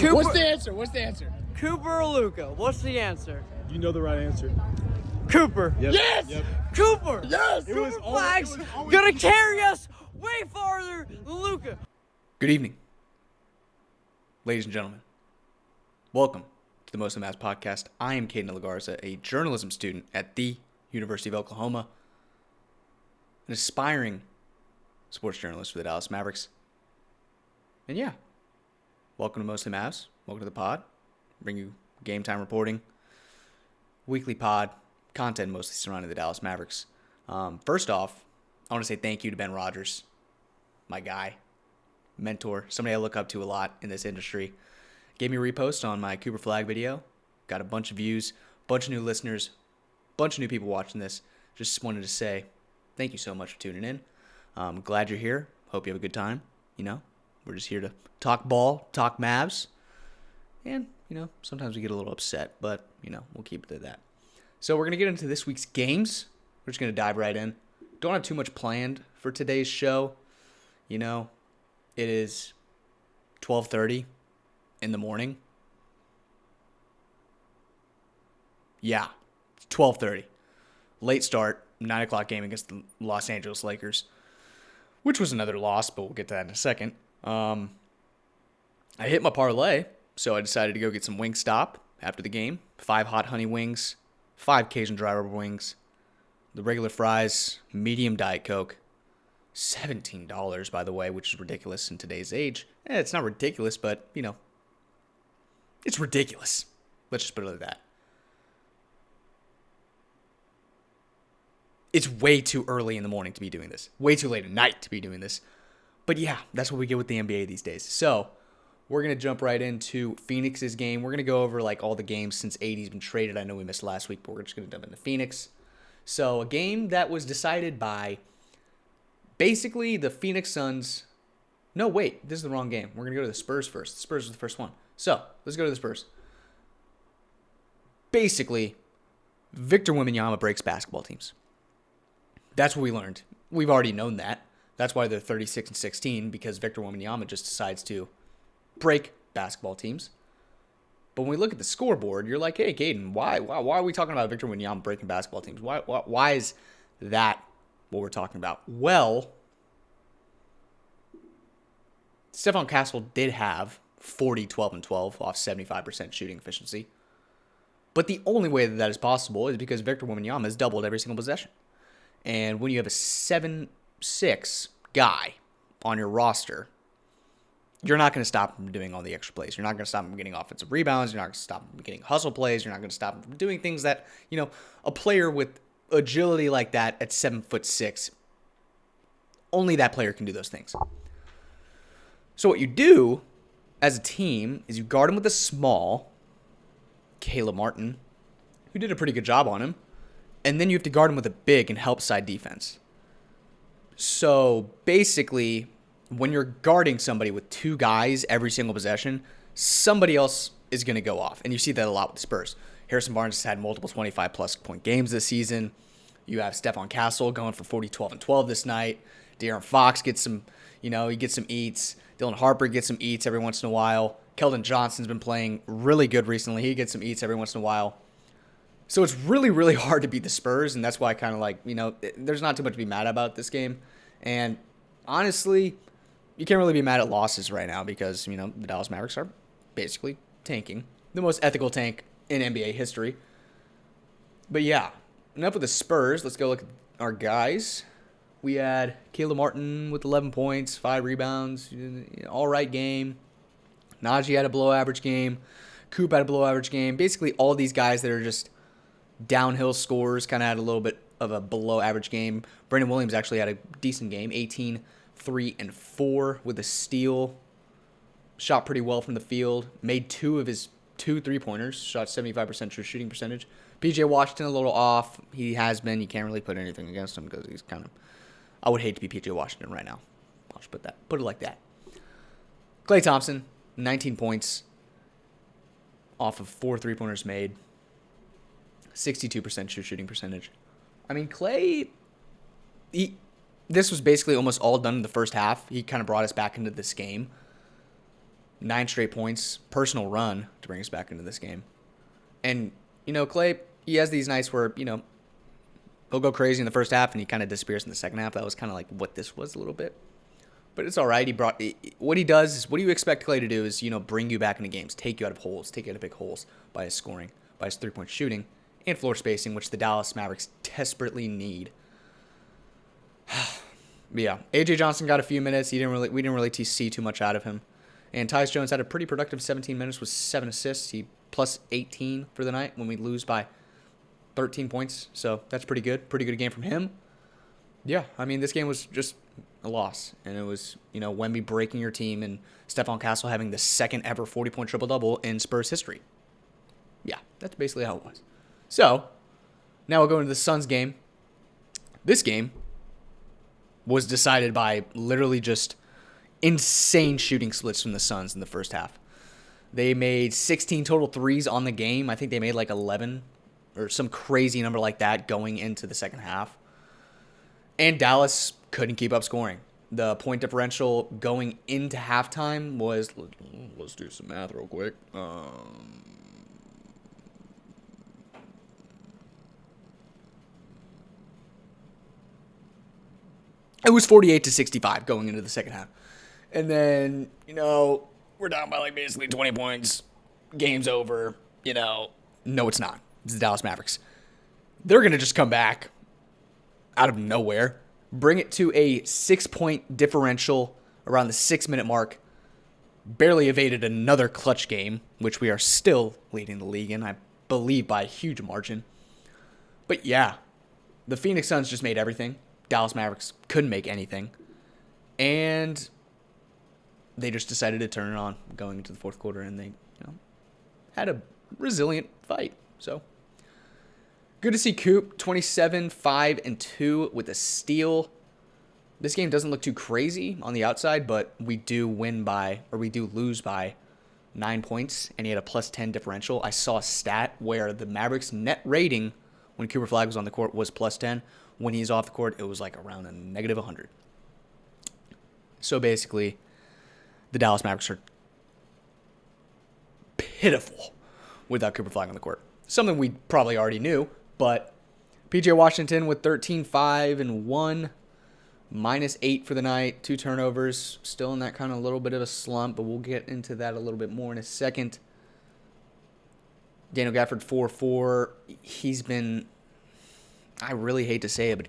What's the answer? What's the answer? Cooper or Luka? What's the answer? You know the right answer. Cooper. Yep. Yes! Yep. Cooper. Yes! Cooper Flag's gonna carry us way farther than Luka. Good evening, ladies and gentlemen. Welcome to the Mostly Mavs podcast. I am Caden Lagarza, a journalism student at the University of Oklahoma, an aspiring sports journalist for the Dallas Mavericks. And yeah, welcome to Mostly Mavs. Welcome to the pod. Bring you game time reporting, weekly pod, content mostly surrounding the Dallas Mavericks. First off, I want to say thank you to Ben Rogers, my guy, mentor, somebody I look up to a lot in this industry. Gave me a repost on my Cooper Flag video. Got a bunch of views, bunch of new listeners, bunch of new people watching this. Just wanted to say thank you so much for tuning in. Glad you're here. Hope you have a good time. You know, we're just here to talk ball, talk Mavs. And, you know, sometimes we get a little upset, but, you know, we'll keep it to that. So we're going to get into this week's games. We're just going to dive right in. Don't have too much planned for today's show. You know, it is 12:30 in the morning. Yeah, it's 12:30. Late start, 9 o'clock game against the Los Angeles Lakers, which was another loss, but we'll get to that in a second. I hit my parlay, so I decided to go get some Wingstop after the game. 5 hot honey wings, 5 Cajun dry rubber wings, the regular fries, medium Diet Coke. $17, by the way, which is ridiculous in today's age. It's not ridiculous, but, you know, it's ridiculous. Let's just put it like that. It's way too early in the morning to be doing this. Way too late at night to be doing this. But yeah, that's what we get with the NBA these days. So we're going to jump right into Phoenix's game. We're going to go over like all the games since AD's been traded. I know we missed last week, but we're just going to jump into Phoenix. So a game that was decided by basically the Phoenix Suns. No, wait, this is the wrong game. We're going to go to the Spurs first. The Spurs was the first one. So let's go to the Spurs. Basically, Victor Wembanyama breaks basketball teams. That's what we learned. We've already known that. That's why they're 36-16, because Victor Wembanyama just decides to break basketball teams. But when we look at the scoreboard, you're like, hey, Caden, why are we talking about Victor Wembanyama breaking basketball teams? Why is that what we're talking about? Well, Stephon Castle did have 40, 12, and 12 off 75% shooting efficiency. But the only way that is possible is because Victor Wembanyama has doubled every single possession. And when you have a 7'6" guy on your roster, you're not going to stop him from doing all the extra plays. You're not going to stop him from getting offensive rebounds. You're not going to stop him from getting hustle plays. You're not going to stop him from doing things that, you know, a player with agility like that at 7'6", only that player can do those things. So what you do as a team is you guard him with a small, Caleb Martin, who did a pretty good job on him. And then you have to guard him with a big and help side defense. So basically, when you're guarding somebody with 2 guys every single possession, somebody else is going to go off. And you see that a lot with the Spurs. Harrison Barnes has had multiple 25-plus point games this season. You have Stephon Castle going for 40, 12, and 12 this night. De'Aaron Fox gets some, you know, he gets some eats. Dylan Harper gets some eats every once in a while. Keldon Johnson's been playing really good recently. He gets some eats every once in a while. So it's really, really hard to beat the Spurs, and that's why I kind of like, you know, there's not too much to be mad about this game. And honestly, you can't really be mad at losses right now because, you know, the Dallas Mavericks are basically tanking. The most ethical tank in NBA history. But yeah, enough with the Spurs. Let's go look at our guys. We had Caleb Martin with 11 points, 5 rebounds, all right game. Najee had a below average game. Coop had a below average game. Basically all these guys that are just downhill scores kind of had a little bit of a below average game. Brandon Williams actually had a decent game, 18, 3, and 4 with a steal. Shot pretty well from the field. Made 2 of his 2 3-pointers. Shot 75% true shooting percentage. PJ Washington a little off. He has been. You can't really put anything against him because he's kind of, I would hate to be PJ Washington right now. I'll just put it like that. Klay Thompson, 19 points off of 4 3-pointers made. 62% true shooting percentage. I mean, Klay, this was basically almost all done in the first half. He kind of brought us back into this game. 9 straight points, personal run to bring us back into this game. And, Clay, he has these nights where, he'll go crazy in the first half and he kind of disappears in the second half. That was kind of like what this was a little bit. But it's all right. What he does is, what do you expect Clay to do is, bring you back into games, take you out of holes, take you out of big holes by his scoring, by his 3-point shooting, and floor spacing, which the Dallas Mavericks desperately need. But yeah, AJ Johnson got a few minutes. We didn't really see too much out of him. And Tyus Jones had a pretty productive 17 minutes with 7 assists. He plus 18 for the night when we lose by 13 points. So that's pretty good. Pretty good game from him. Yeah, I mean, this game was just a loss. And it was, Wemby breaking your team and Stephon Castle having the second ever 40-point triple-double in Spurs history. Yeah, that's basically how it was. So, now we'll go into the Suns game. This game was decided by literally just insane shooting splits from the Suns in the first half. They made 16 total threes on the game. I think they made like 11 or some crazy number like that going into the second half. And Dallas couldn't keep up scoring. The point differential going into halftime was, let's do some math real quick. It was 48-65 going into the second half. And then, we're down by like basically 20 points. Game's over. No, it's not. It's the Dallas Mavericks. They're going to just come back out of nowhere, bring it to a 6-point differential around the 6-minute mark. Barely evaded another clutch game, which we are still leading the league in, I believe, by a huge margin. But yeah, the Phoenix Suns just made everything. Dallas Mavericks couldn't make anything. And they just decided to turn it on going into the fourth quarter, and they had a resilient fight. So good to see Coop 27, 5, and 2 with a steal. This game doesn't look too crazy on the outside, but we do lose by 9 points, and he had a plus 10 differential. I saw a stat where the Mavericks net rating when Cooper Flag was on the court was plus 10. When he's off the court, it was like around a negative 100. So basically, the Dallas Mavericks are pitiful without Cooper Flag on the court. Something we probably already knew, but PJ Washington with 13, 5, and 1, minus 8 for the night, 2 turnovers, still in that kind of little bit of a slump, but we'll get into that a little bit more in a second. Daniel Gafford 4-4. He's been, I really hate to say it, but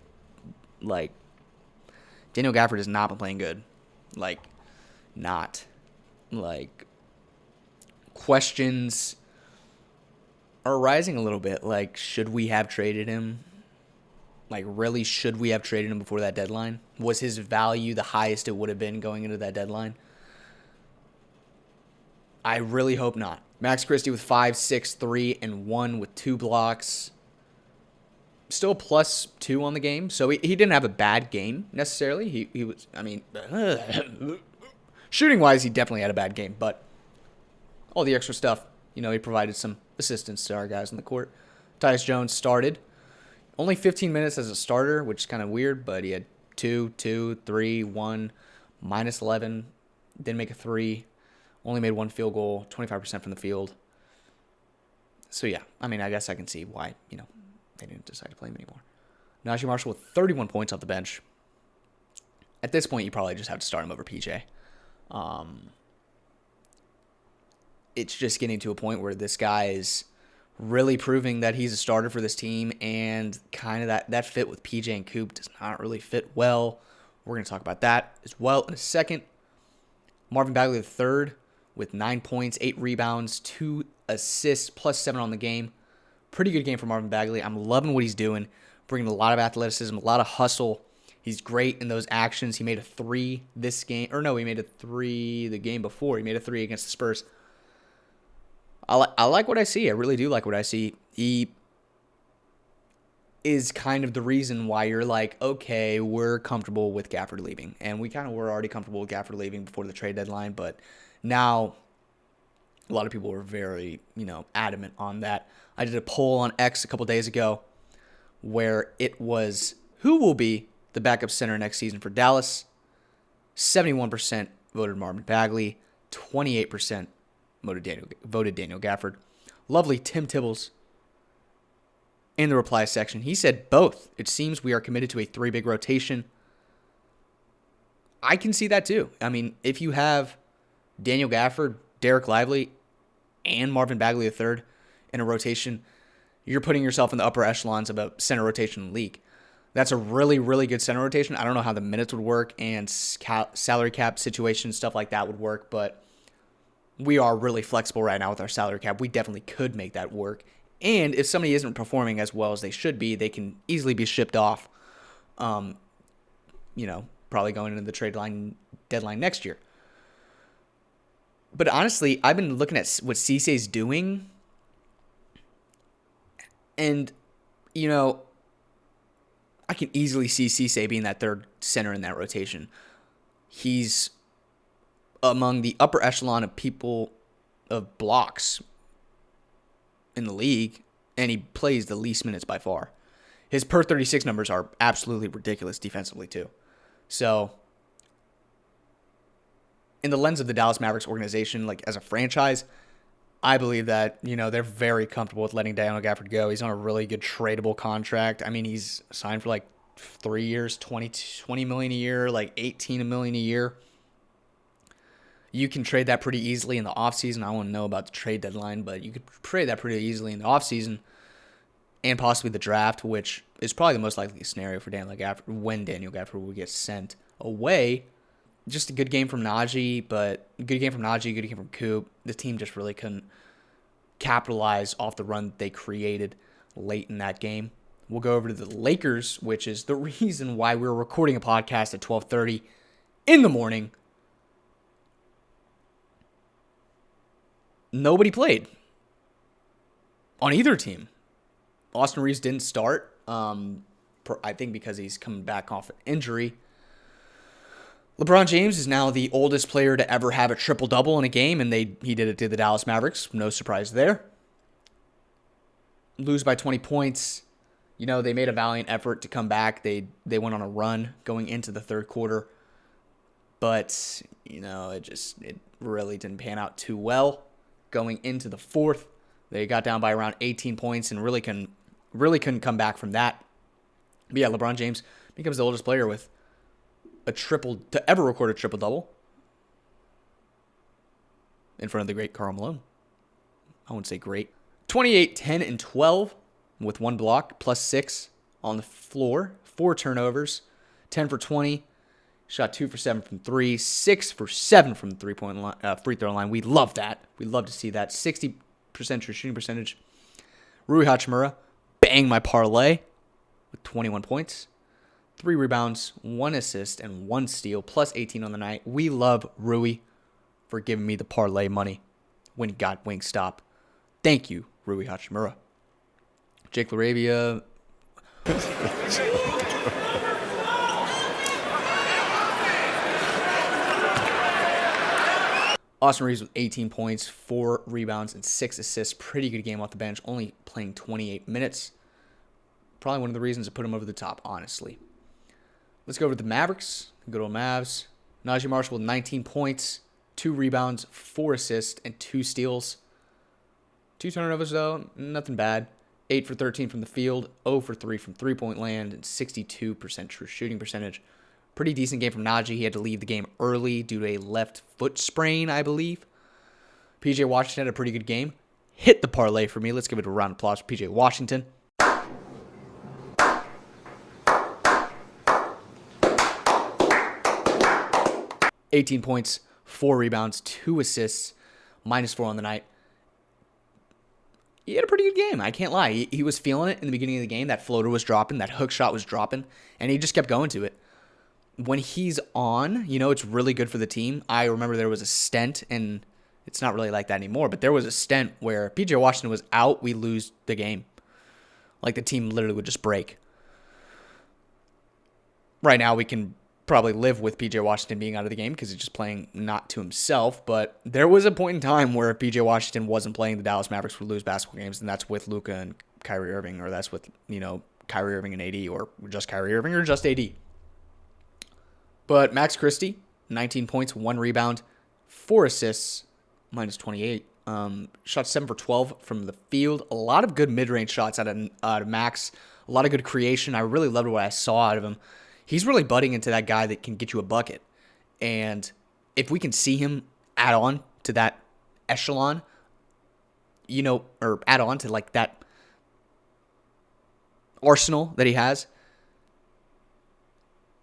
like Daniel Gafford has not been playing good. Questions are rising a little bit. Should we have traded him? Really, should we have traded him before that deadline? Was his value the highest it would have been going into that deadline? I really hope not. Max Christie with 5, 6, 3, and 1 with 2 blocks. Still plus 2 on the game, so he didn't have a bad game necessarily. He was, shooting-wise, he definitely had a bad game, but all the extra stuff, he provided some assistance to our guys on the court. Tyus Jones started. Only 15 minutes as a starter, which is kind of weird, but he had 2, 2, 3, 1, minus 11, didn't make a 3, only made 1 field goal, 25% from the field. So yeah, I guess I can see why, they didn't decide to play him anymore. Najee Marshall with 31 points off the bench. At this point, you probably just have to start him over PJ. It's just getting to a point where this guy is really proving that he's a starter for this team, and kind of that fit with PJ and Coop does not really fit well. We're going to talk about that as well in a second. Marvin Bagley III with 9 points, 8 rebounds, 2 assists, plus 7 on the game. Pretty good game for Marvin Bagley. I'm loving what he's doing, bringing a lot of athleticism, a lot of hustle. He's great in those actions. He made a 3 this game. Or no, he made a 3 the game before. He made a 3 against the Spurs. I like what I see. I really do like what I see. He is kind of the reason why you're like, okay, we're comfortable with Gafford leaving. And we kind of were already comfortable with Gafford leaving before the trade deadline. But now a lot of people were very, adamant on that. I did a poll on X a couple days ago where it was who will be the backup center next season for Dallas. 71% voted Marvin Bagley. 28% voted Daniel Gafford. Lovely Tim Tibbles in the reply section. He said both. It seems we are committed to a 3 big rotation. I can see that too. I mean, if you have Daniel Gafford, Derek Lively, and Marvin Bagley III in a rotation, you're putting yourself in the upper echelons of a center rotation in the league. That's a really, really good center rotation. I don't know how the minutes would work and salary cap situation, stuff like that would work, but we are really flexible right now with our salary cap. We definitely could make that work. And if somebody isn't performing as well as they should be, they can easily be shipped off, probably going into the deadline next year. But honestly, I've been looking at what Cisse's doing, and, I can easily see Cisse being that third center in that rotation. He's among the upper echelon of people of blocks in the league, and he plays the least minutes by far. His per 36 numbers are absolutely ridiculous defensively too. So, in the lens of the Dallas Mavericks organization, like as a franchise, I believe that, they're very comfortable with letting Daniel Gafford go. He's on a really good tradable contract. I mean, he's signed for like 3 years, $20 million a year, like $18 million a year. You can trade that pretty easily in the offseason. I wouldn't know about the trade deadline, but you could trade that pretty easily in the offseason and possibly the draft, which is probably the most likely scenario for Daniel Gafford when Daniel Gafford will get sent away. Just a good game from Najee, good game from Coop. The team just really couldn't capitalize off the run they created late in that game. We'll go over to the Lakers, which is the reason why we're recording a podcast at 12:30 in the morning. Nobody played on either team. Austin Reeves didn't start, I think because he's coming back off an injury. LeBron James is now the oldest player to ever have a triple-double in a game, and he did it to the Dallas Mavericks. No surprise there. Lose by 20 points. They made a valiant effort to come back. They went on a run going into the third quarter. But, it really didn't pan out too well. Going into the fourth, they got down by around 18 points and really couldn't come back from that. But yeah, LeBron James becomes the oldest player with to ever record a triple-double in front of the great Karl Malone. I wouldn't say great. 28, 10, and 12 with 1 block, plus 6 on the floor, 4 turnovers, 10 for 20, shot 2 for 7 from 3, 6 for 7 from the three-point line, free throw line. We love that. We love to see that. 60% true shooting percentage. Rui Hachimura banged my parlay with 21 points. 3 rebounds, 1 assist, and 1 steal, plus 18 on the night. We love Rui for giving me the parlay money when he got Wingstop. Thank you, Rui Hachimura. Jake LaRavia. Austin Reeves with 18 points, 4 rebounds, and 6 assists. Pretty good game off the bench, only playing 28 minutes. Probably one of the reasons to put him over the top, honestly. Let's go over to the Mavericks. Good old Mavs. Najee Marshall with 19 points, 2 rebounds, 4 assists, and 2 steals. 2 turnovers, though. Nothing bad. 8 for 13 from the field, 0 for 3 from three-point land, and 62% true shooting percentage. Pretty decent game from Najee. He had to leave the game early due to a left foot sprain, I believe. PJ Washington had a pretty good game. Hit the parlay for me. Let's give it a round of applause for PJ Washington. 18 points, 4 rebounds, 2 assists, -4 on the night. He had a pretty good game. I can't lie. He was feeling it in the beginning of the game. That floater was dropping. That hook shot was dropping. And he just kept going to it. When he's on, it's really good for the team. I remember there was a stint, and it's not really like that anymore, but there was a stint where PJ Washington was out, we lose the game. Like the team literally would just break. Right now we can probably live with PJ Washington being out of the game because he's just playing not to himself, but there was a point in time where if PJ Washington wasn't playing, the Dallas Mavericks would lose basketball games, and that's with Luka and Kyrie Irving, or that's with, Kyrie Irving and AD, or just Kyrie Irving, or just AD. But Max Christie, 19 points, 1 rebound, 4 assists, minus 28. Shot 7 for 12 from the field. A lot of good mid-range shots out of Max. A lot of good creation. I really loved what I saw out of him. He's really budding into that guy that can get you a bucket. And if we can see him add on to that echelon, or add on to like that arsenal that he has,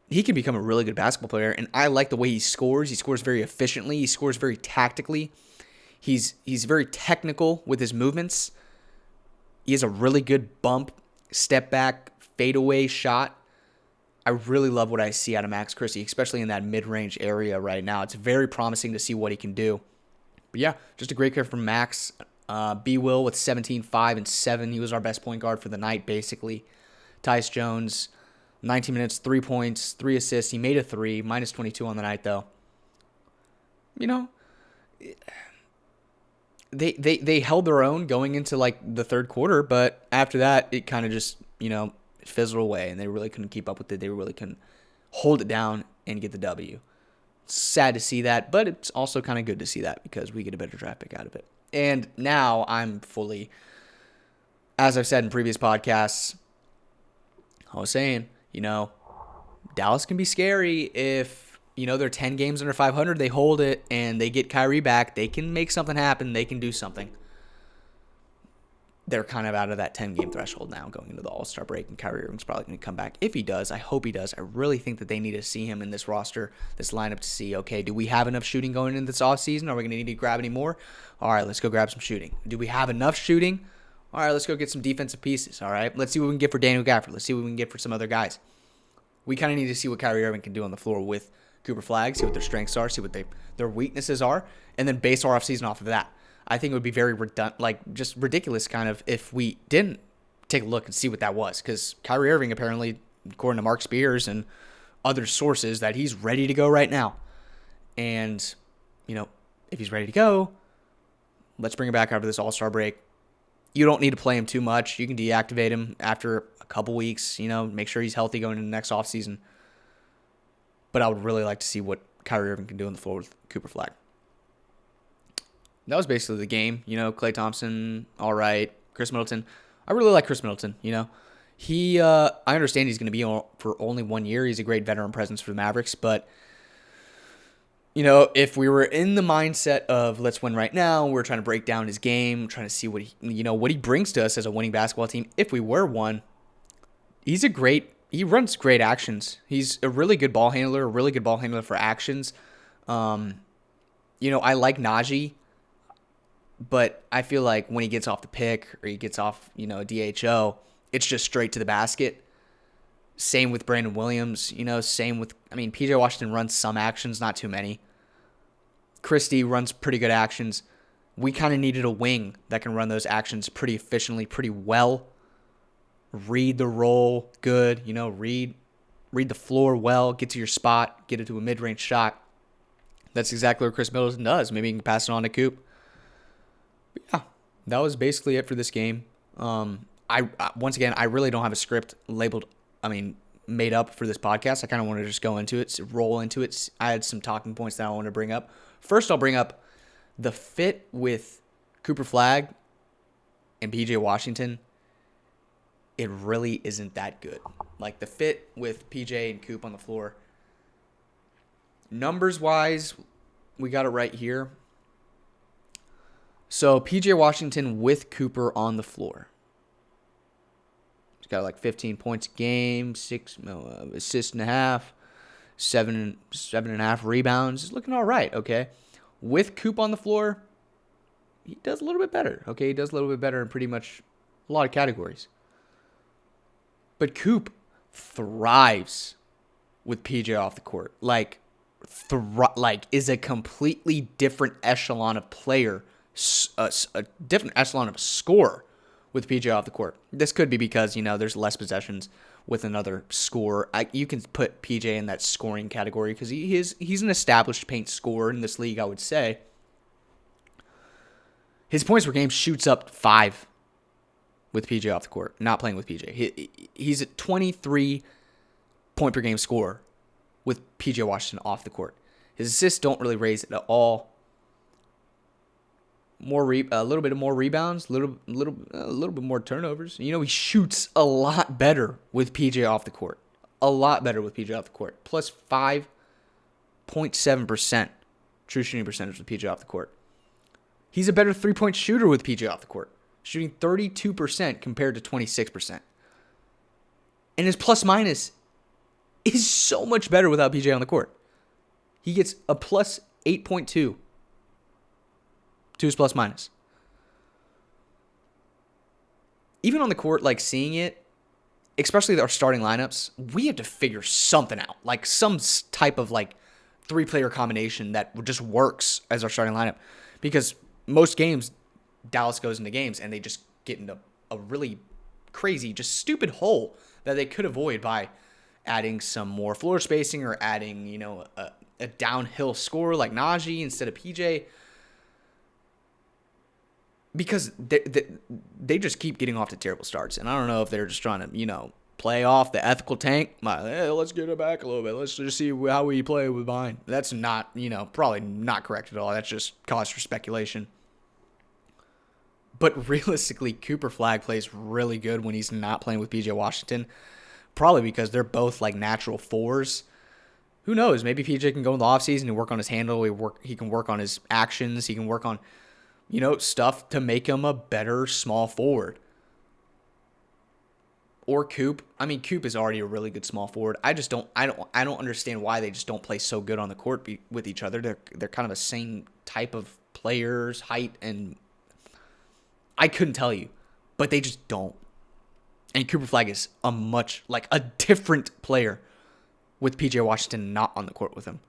he can become a really good basketball player. And I like the way he scores. He scores very efficiently. He scores very tactically. He's very technical with his movements. He has a really good bump, step back, fadeaway shot. I really love what I see out of Max Christie, especially in that mid-range area right now. It's very promising to see what he can do. But yeah, just a great career from Max. B. Will with 17, 5, and 7. He was our best point guard for the night, basically. Tyus Jones, 19 minutes, 3 points, 3 assists. He made a 3, minus 22 on the night, though. They held their own going into like the third quarter, but after that, it kind of just, fizzled away, and they really couldn't keep up with it. They really couldn't hold it down and get the W. It's sad to see that, but it's also kind of good to see that because we get a better draft pick out of it. And now I'm fully, as I've said in previous podcasts, I was saying, Dallas can be scary if, they're 10 games under 500, they hold it, and they get Kyrie back. They can make something happen. They can do something. They're kind of out of that 10-game threshold now going into the All-Star break, and Kyrie Irving's probably going to come back. If he does, I hope he does. I really think that they need to see him in this roster, this lineup, to see, okay, do we have enough shooting going into this offseason? Are we going to need to grab any more? All right, let's go grab some shooting. Do we have enough shooting? All right, let's go get some defensive pieces. All right, let's see what we can get for Daniel Gafford. Let's see what we can get for some other guys. We kind of need to see what Kyrie Irving can do on the floor with Cooper Flagg, see what their strengths are, see what their weaknesses are, and then base our offseason off of that. I think it would be very just ridiculous kind of if we didn't take a look and see what that was. Because Kyrie Irving apparently, according to Mark Spears and other sources, that he's ready to go right now. And, if he's ready to go, let's bring him back after this All-Star break. You don't need to play him too much. You can deactivate him after a couple weeks, make sure he's healthy going into the next offseason. But I would really like to see what Kyrie Irving can do on the floor with Cooper Flagg. That was basically the game. Klay Thompson, all right. Chris Middleton. I really like Chris Middleton. He, I understand he's going to be for only 1 year. He's a great veteran presence for the Mavericks. But, if we were in the mindset of let's win right now, we're trying to break down his game, trying to see what he brings to us as a winning basketball team. If we were one, he runs great actions. He's a really good ball handler, for actions. I like Najee. But I feel like when he gets off the pick or he gets off, a DHO, it's just straight to the basket. Same with Brandon Williams, same with, PJ Washington runs some actions, not too many. Christie runs pretty good actions. We kind of needed a wing that can run those actions pretty efficiently, pretty well. Read the role good, read the floor well, get to your spot, get it to a mid-range shot. That's exactly what Chris Middleton does. Maybe he can pass it on to Coop. But yeah, that was basically it for this game. I once again, I really don't have a script made up for this podcast. I kind of want to just go into it, roll into it. I had some talking points that I want to bring up. First, I'll bring up the fit with Cooper Flagg and PJ Washington. It really isn't that good. Like the fit with PJ and Coop on the floor. Numbers-wise, we got it right here. So PJ Washington with Cooper on the floor. He's got like 15 points a game, 6 assists and a half, 7.5 rebounds. He's looking all right, okay? With Coop on the floor, he does a little bit better, okay? He does a little bit better in pretty much a lot of categories. But Coop thrives with PJ off the court. Is a completely different echelon of player, a different echelon of scorer with PJ off the court. This could be because, there's less possessions with another scorer. You can put PJ in that scoring category because he's an established paint scorer in this league, I would say. His points per game shoots up 5 with PJ off the court, not playing with PJ. He's a 23 point per game scorer with PJ Washington off the court. His assists don't really raise it at all. a little bit more rebounds, a little bit more turnovers. You know, he shoots a lot better with PJ off the court. A lot better with PJ off the court. Plus 5.7% true shooting percentage with PJ off the court. He's a better three-point shooter with PJ off the court, shooting 32% compared to 26%. And his plus minus is so much better without PJ on the court. He gets a plus 8.2 to his plus minus. Even on the court, like seeing it, especially our starting lineups, we have to figure something out. Like some type of like 3-player combination that just works as our starting lineup. Because most games, Dallas goes into games and they just get into a really crazy, just stupid hole that they could avoid by adding some more floor spacing or adding, you know, a downhill scorer like Najee instead of PJ. Because they just keep getting off to terrible starts. And I don't know if they're just trying to, you know, play off the ethical tank. Hey, let's get it back a little bit. Let's just see how we play with behind. That's not, you know, probably not correct at all. That's just cause for speculation. But realistically, Cooper Flagg plays really good when he's not playing with PJ Washington. Probably because they're both like natural fours. Who knows? Maybe PJ can go in the offseason and work on his handle. He can work on his actions. He can work on, you know, stuff to make him a better small forward. Or Coop. I mean, Coop is already a really good small forward. I don't understand why they just don't play so good on the court with each other. They're kind of the same type of players, height, and I couldn't tell you, but they just don't. And Cooper Flagg is a different player with PJ Washington not on the court with him.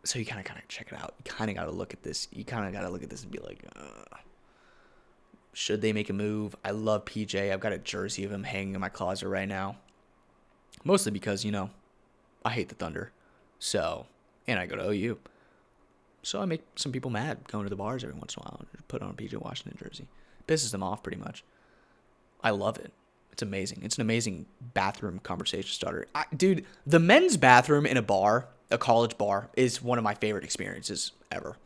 So you kind of got to check it out. You kind of got to look at this. You kind of got to look at this and be like, should they make a move? I love PJ. I've got a jersey of him hanging in my closet right now. Mostly because, you know, I hate the Thunder. So, and I go to OU. So I make some people mad going to the bars every once in a while and put on a PJ Washington jersey. Pisses them off pretty much. I love it. It's amazing. It's an amazing bathroom conversation starter. Dude, the men's bathroom in a bar, a college bar, is one of my favorite experiences ever.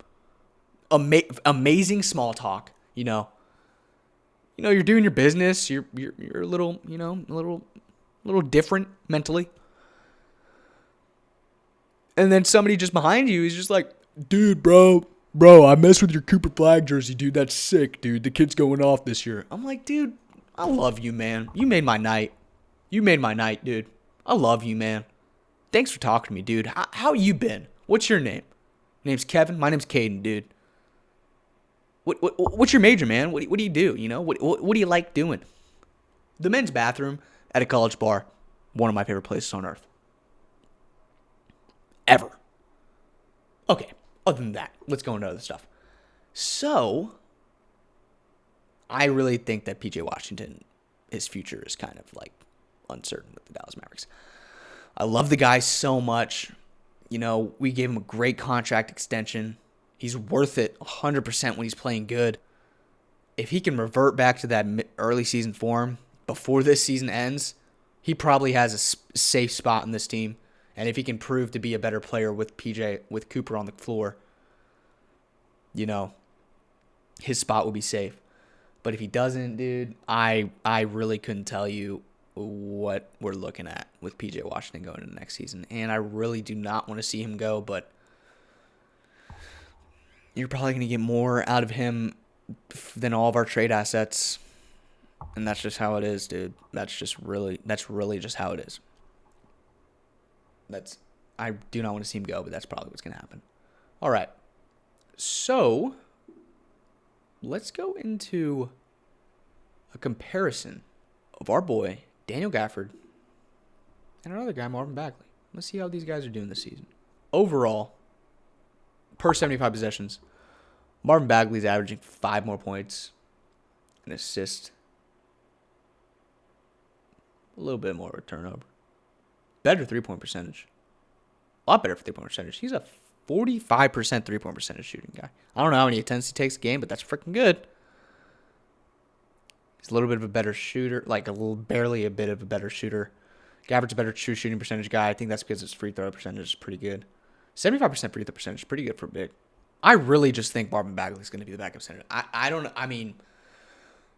Amazing small talk, you know. You know, you're doing your business. You're a little, you know, a little different mentally. And then somebody just behind you is just like, dude, bro, I messed with your Cooper Flagg jersey, dude. That's sick, dude. The kid's going off this year. I'm like, dude, I love you, man. You made my night. Dude. I love you, man. Thanks for talking to me, dude. How you been? What's your name? Name's Kevin. My name's Caden, dude. What's your major, man? What do you do? You know, what do you like doing? The men's bathroom at a college bar, one of my favorite places on earth. Ever. Okay, other than that, let's go into other stuff. So, I really think that PJ Washington, his future is kind of like uncertain with the Dallas Mavericks. I love the guy so much. You know, we gave him a great contract extension. He's worth it 100% when he's playing good. If he can revert back to that early season form before this season ends, he probably has a safe spot in this team. And if he can prove to be a better player with Cooper on the floor, you know, his spot will be safe. But if he doesn't, dude, I really couldn't tell you what we're looking at with PJ Washington going into next season. And I really do not want to see him go, but you're probably going to get more out of him than all of our trade assets. And that's just how it is, dude. That's really just how it is. I do not want to see him go, but that's probably what's going to happen. All right. So, let's go into a comparison of our boy, Daniel Gafford, and another guy, Marvin Bagley. Let's see how these guys are doing this season. Overall, per 75 possessions, Marvin Bagley's averaging 5 more points, an assist, a little bit more of a turnover. Better three-point percentage. A lot better for three-point percentage. He's a 45% three-point percentage shooting guy. I don't know how many attempts he takes a game, but that's freaking good. He's a little bit of a better shooter, barely a bit of a better shooter. Gafford's a better true shooting percentage guy. I think that's because his free throw percentage is pretty good. 75% free throw percentage is pretty good for a big. I really just think Marvin Bagley is going to be the backup center. I don't. I mean,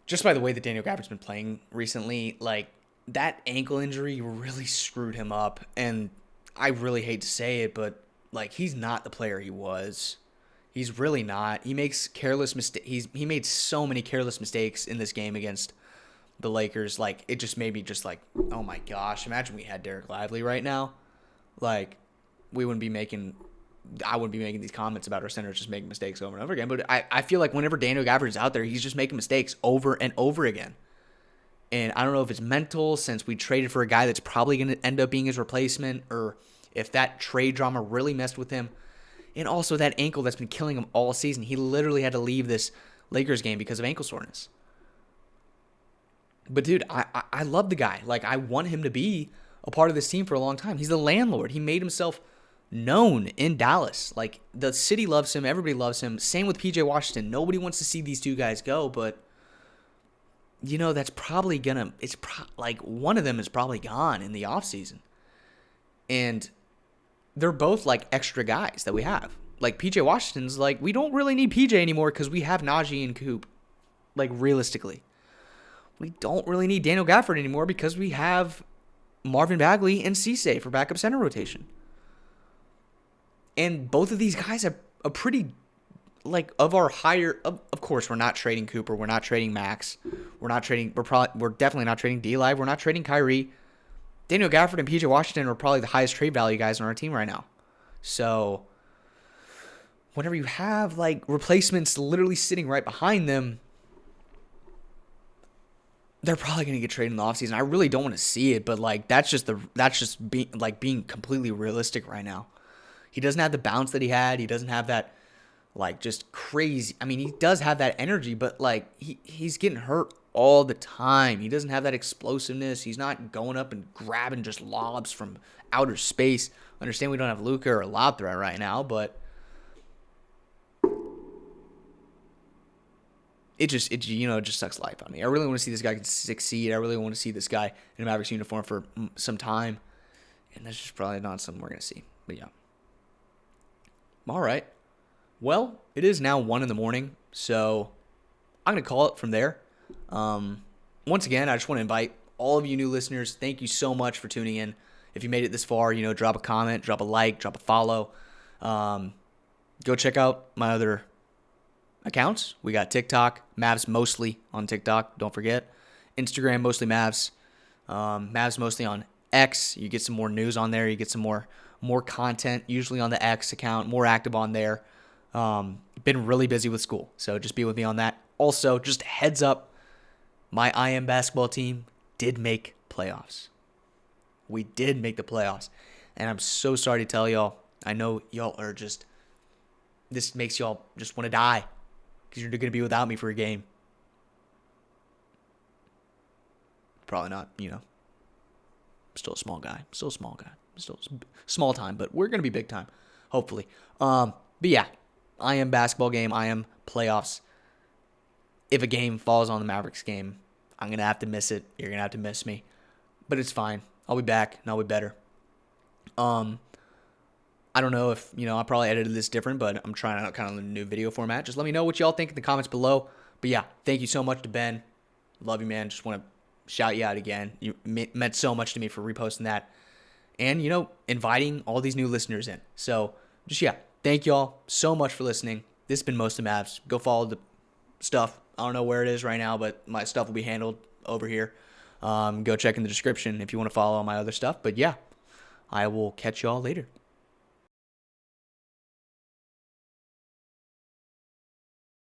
just by the way that Daniel Gafford's been playing recently, like that ankle injury really screwed him up, and I really hate to say it, but like he's not the player he was. He's really not. He makes careless mistakes. He made so many careless mistakes in this game against the Lakers. Like it just made me just like, oh my gosh! Imagine we had Derek Lively right now. Like we wouldn't be making. I wouldn't be making these comments about our centers just making mistakes over and over again. But I feel like whenever Daniel Gafford is out there, he's just making mistakes over and over again. And I don't know if it's mental since we traded for a guy that's probably going to end up being his replacement, or if that trade drama really messed with him. And also that ankle that's been killing him all season. He literally had to leave this Lakers game because of ankle soreness. But dude, I love the guy. Like I want him to be a part of this team for a long time. He's the landlord. He made himself known in Dallas. Like the city loves him. Everybody loves him. Same with PJ Washington. Nobody wants to see these two guys go, but you know, that's probably gonna, like one of them is probably gone in the offseason. And they're both like extra guys that we have. Like PJ Washington's like, we don't really need PJ anymore because we have Najee and Coop. Like realistically. We don't really need Daniel Gafford anymore because we have Marvin Bagley and Cisse for backup center rotation. And both of these guys have a pretty, like, of our higher, of course, we're not trading Cooper. We're not trading Max. We're definitely not trading D-Live. We're not trading Kyrie. Daniel Gafford and PJ Washington are probably the highest trade value guys on our team right now. So, whenever you have, like, replacements literally sitting right behind them, they're probably going to get traded in the offseason. I really don't want to see it, but, like, that's just being completely realistic right now. He doesn't have the bounce that he had. He doesn't have that, like, just crazy. I mean, he does have that energy, but, like, he's getting hurt all the time. He doesn't have that explosiveness. He's not going up and grabbing just lobs from outer space. Understand we don't have Luka or a lob threat right now, but it just sucks life on me. I really want to see this guy succeed. I really want to see this guy in a Mavericks uniform for some time, and that's just probably not something we're going to see. But, yeah. All right. Well, it is now 1 a.m, so I'm going to call it from there. Once again, I just want to invite all of you new listeners. Thank you so much for tuning in. If you made it this far, drop a comment, drop a like, drop a follow. Go check out my other accounts. We got TikTok, Mavs mostly on TikTok. Don't forget. Instagram, mostly Mavs. Mavs mostly on X. You get some more news on there. You get some more content, usually on the X account, more active on there. Been really busy with school, so just be with me on that. Also, just a heads up, my IM basketball team did make playoffs. We did make the playoffs, and I'm so sorry to tell y'all. I know y'all are just, this makes y'all just want to die because you're going to be without me for a game. Probably not, Still a small guy. Still small time, but we're going to be big time, hopefully. But yeah, I am basketball game. I am playoffs. If a game falls on the Mavericks game, I'm going to have to miss it. You're going to have to miss me. But it's fine. I'll be back, and I'll be better. I don't know if, I probably edited this different, but I'm trying out kind of a new video format. Just let me know what y'all think in the comments below. But yeah, thank you so much to Ben. Love you, man. Just want to shout you out again. You meant so much to me for reposting that. And, inviting all these new listeners in. So, just, thank y'all so much for listening. This has been Most of Mavs. Go follow the stuff. I don't know where it is right now, but my stuff will be handled over here. Go check in the description if you want to follow all my other stuff. But, yeah, I will catch y'all later.